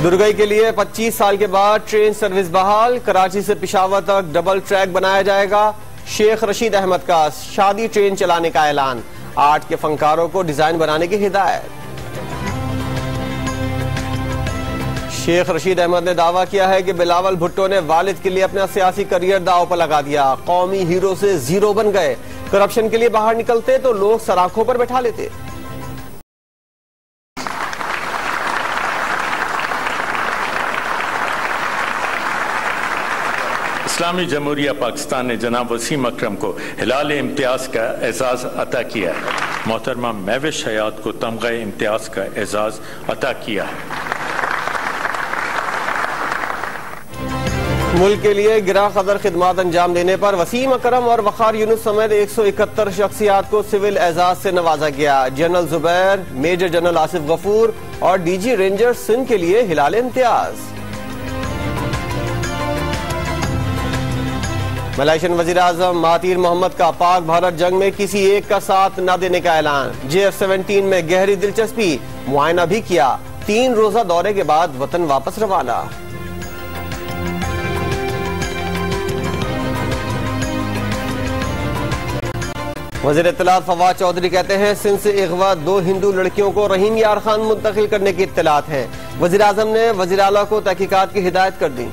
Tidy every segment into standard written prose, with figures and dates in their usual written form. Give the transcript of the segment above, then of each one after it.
दुर्गई के लिए 25 साल के बाद ट्रेन सर्विस बहाल। कराची से पिशावर तक डबल ट्रैक बनाया जाएगा। शेख रशीद अहमद का शादी ट्रेन चलाने का ऐलान। आर्ट के फनकारों को डिजाइन बनाने की हिदायत। शेख रशीद अहमद ने दावा किया है कि बिलावल भुट्टो ने वालिद के लिए अपना सियासी करियर दांव पर लगा दिया। कौमी हीरो से जीरो बन गए। करप्शन के लिए बाहर निकलते तो लोग सराखों पर बैठा लेते। इस्लामी जमहूरिया पाकिस्तान ने जनाब वसीम अकरम को हिलाल इम्तियाज का एजाज अता किया है। मोहतरमा महविश हयात को तमगा इम्तियाज का एजाज अता किया है। मुल्क के लिए गिरा कदर खिदमात अंजाम देने पर वसीम अकरम और वखार यूनुस समेत 171 शख्सियात को सिविल एजाज से नवाजा गया। General Zubair, major general Asif Ghafoor और डीजी रेंजर्स सिंध के लिए हिलाल इम्तियाज। मलेशियन वजीर आजम महातीर मोहम्मद का पाक भारत जंग में किसी एक का साथ न देने का ऐलान। JF-17 में गहरी दिलचस्पी, मुआयना भी किया। 3 रोजा दौरे के बाद वतन वापस रवाना। वज़ीर इत्तलात फवाद चौधरी कहते हैं सिंध से अगवा 2 हिंदू लड़कियों को रहीम यार खान मुंतकिल करने की इत्तलात है। वज़ीर आज़म ने वज़ीर आला को तहकीकात की हिदायत कर दी।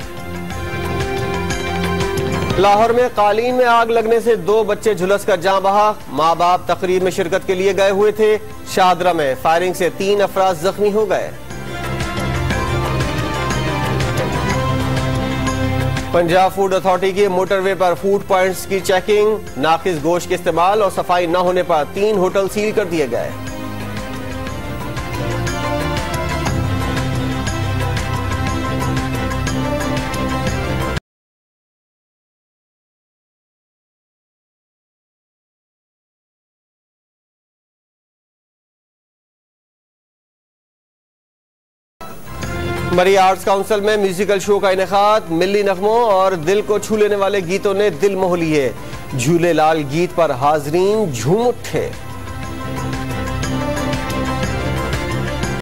लाहौर में कालीन में आग लगने से 2 बच्चे झुलस कर जान बहा। माँ बाप तकरीब में शिरकत के लिए गए हुए थे। शादरा में फायरिंग से 3 अफराद जख्मी हो गए। पंजाब फूड अथॉरिटी की मोटरवे पर फूड पॉइंट्स की चेकिंग। नाकिस गोश्त के इस्तेमाल और सफाई न होने पर 3 होटल सील कर दिए गए। मरी आर्ट्स काउंसिल में म्यूजिकल शो का इनेकाद। मिल्ली नगमों और दिल को छू लेने वाले गीतों ने दिल मोह लिए। झूले लाल गीत पर हाजरीन झूम उठे।